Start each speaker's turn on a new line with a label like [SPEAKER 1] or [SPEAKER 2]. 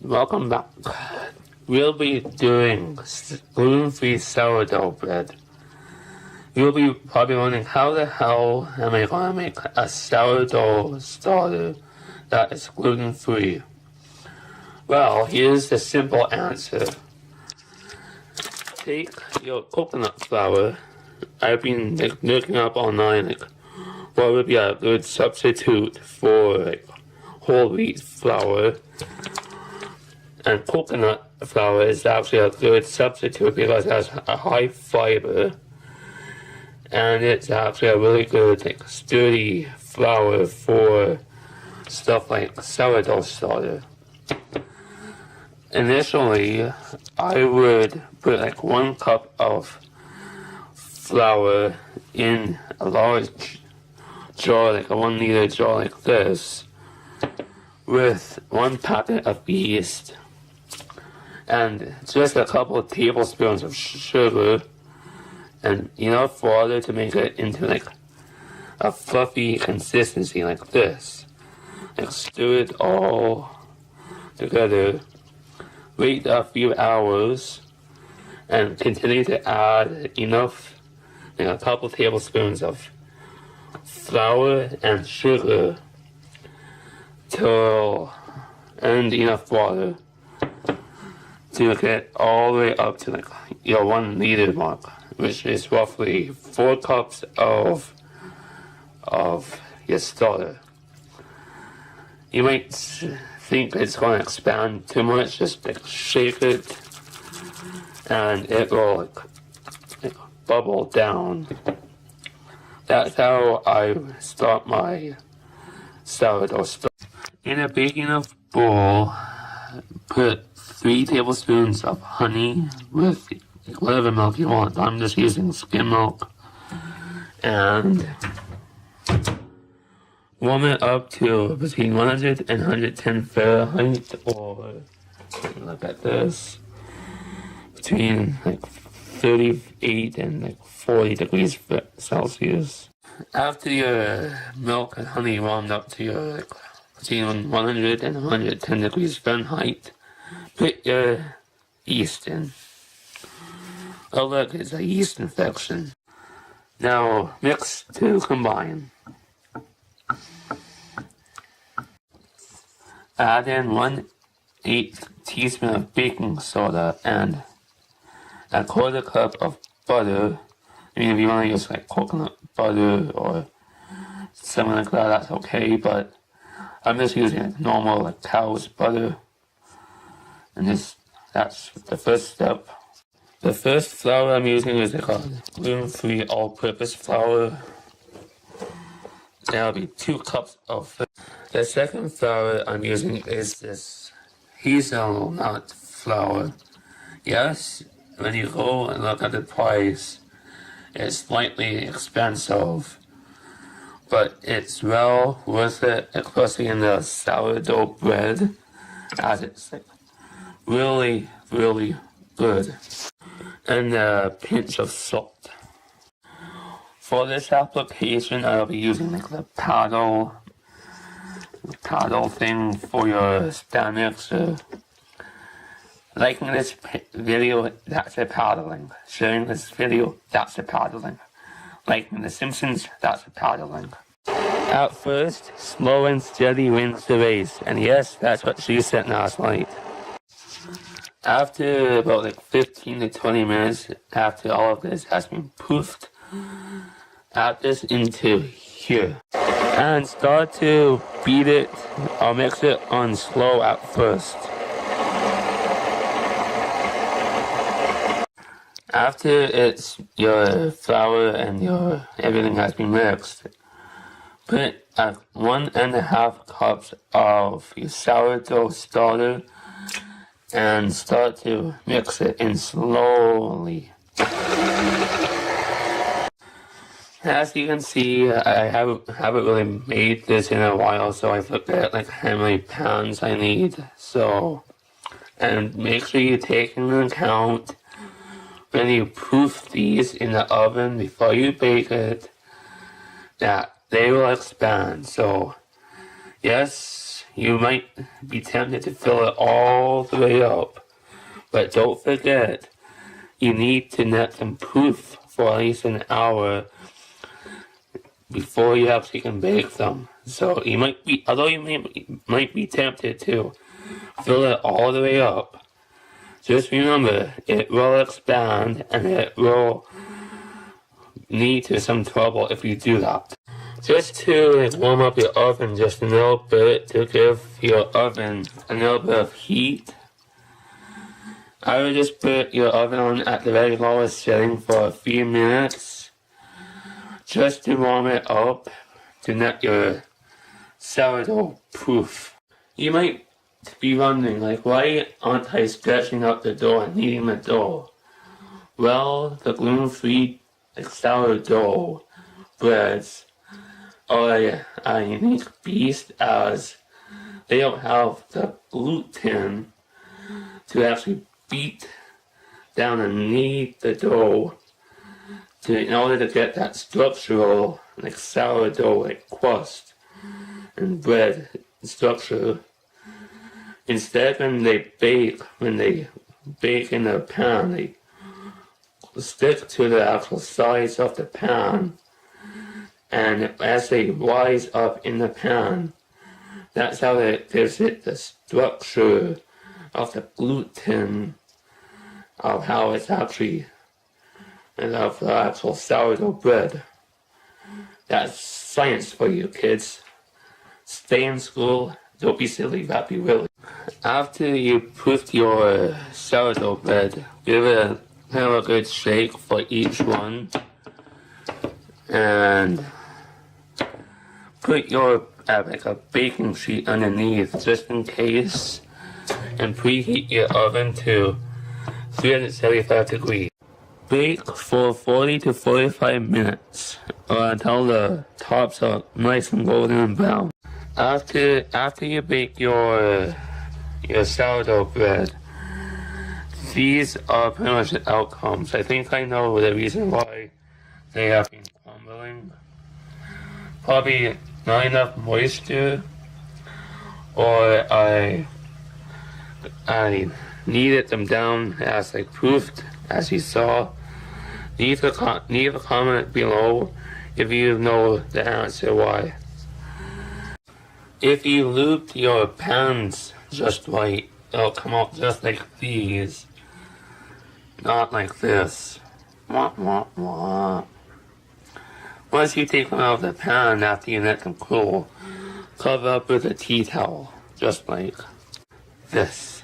[SPEAKER 1] Welcome back. We'll be doing gluten-free sourdough bread. You'll be probably wondering, how the hell am I going to make a sourdough starter that is gluten-free? Well, here's the simple answer. Take your coconut flour. I've been looking up online what would be a good substitute for whole wheat flour. And coconut flour is actually a good substitute because it has a high fiber. And it's actually a really good sturdy flour for stuff like sourdough starter. Initially, I would put 1 cup of flour in a large jar, like a 1 liter jar like this, with 1 packet of yeast and just a couple of tablespoons of sugar and enough water to make it into a fluffy consistency like this. Stir it all together, wait a few hours, and continue to add enough, a couple tablespoons of flour and sugar and enough water to get all the way up to your 1 liter mark, which is roughly 4 cups of your starter. You might think it's going to expand too much. Just shake it and it will bubble down. That's how I start my sourdough starter. In a big enough bowl, put 3 tablespoons of honey with whatever milk you want. I'm just using skim milk. And warm it up to between 100 and 110 Fahrenheit, or look at this, between 38 and 40 degrees Celsius. After your milk and honey warmed up to your between 100 and 110 degrees Fahrenheit, put your yeast in. Oh look, it's a yeast infection. Now mix to combine. Add in 1/8 teaspoon of baking soda and a 1/4 cup of butter. If you want to use coconut butter or something like that, that's okay, but I'm just using normal cow's butter. And that's the first step. The first flour I'm using is gluten-free all-purpose flour. That'll be 2 cups of it. The second flour I'm using is this hazelnut flour. Yes, when you go and look at the price, it's slightly expensive, but it's well worth it, especially in the sourdough bread, as it's really, really good. And a pinch of salt. For this application, I'll be using the paddle thing for your stand mixer. Liking this video, that's a paddling. Sharing this video, that's a paddling. Liking The Simpsons, that's a paddling. At first, slow and steady wins the race. And yes, that's what she said last night. After about 15 to 20 minutes, after all of this has been poofed, add this into here. And start to beat it or mix it on slow at first. After your flour and your everything has been mixed, put 1.5 cups of your sourdough starter and start to mix it in slowly. As you can see, I haven't really made this in a while, so I've looked at how many pounds I need. And make sure you take into account when you proof these in the oven before you bake it, that they will expand. So yes, you might be tempted to fill it all the way up. But don't forget, you need to let them proof for at least an hour before you actually can bake them. So you might be, although you might be tempted to fill it all the way up, just remember, it will expand and it will lead to some trouble if you do that. Just to warm up your oven just a little bit, to give your oven a little bit of heat, I would just put your oven on at the very lowest setting for a few minutes, just to warm it up, to let your sourdough proof. You might be wondering, like, why aren't I stretching out the dough and kneading the dough? Well, the gluten-free sourdough breads are a unique beast, as they don't have the gluten to actually beat down and knead the dough in order to get that structural, like sourdough, like crust and bread structure. Instead, when they bake in the pan, they stick to the actual sides of the pan, and as they rise up in the pan, that's how it gives it the structure of the gluten, of how it's actually, and of the actual sourdough bread. That's science for you, kids. Stay in school, don't be silly, but be willing. After you put your sourdough bread, give it a good shake for each one, and put your like a baking sheet underneath just in case, and preheat your oven to 375 degrees. Bake for 40 to 45 minutes or until the tops are nice and golden and brown. After you bake your sourdough bread, these are pretty much the outcomes. I think I know the reason why they have been crumbling. Probably not enough moisture, or I kneaded them down as I proofed, as you saw. Leave a comment below if you know the answer why. If you lubed your pans just right, it'll come out just like these, not like this. Wah, wah, wah. Once you take them out of the pan after you let them cool, cover up with a tea towel, just like this.